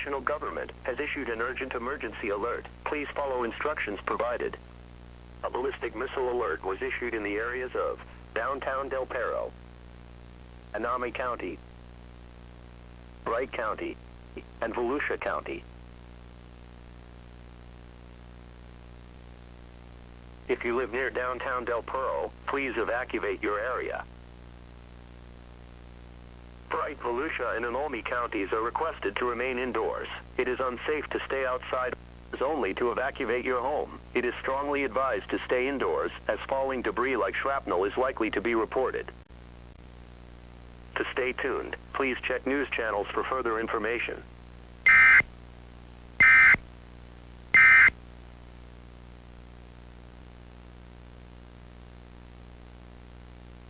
national government has issued an urgent emergency alert. Please follow instructions provided. A ballistic missile alert was issued in the areas of downtown Del Perro, Anami County, Bright County, and Volusia County. If you live near downtown Del Perro, please evacuate your area. Bright, Volusia, and Anami counties are requested to remain indoors. It is unsafe to stay outside only to evacuate your home. It is strongly advised to stay indoors, as falling debris like shrapnel is likely to be reported. To stay tuned, please check news channels for further information.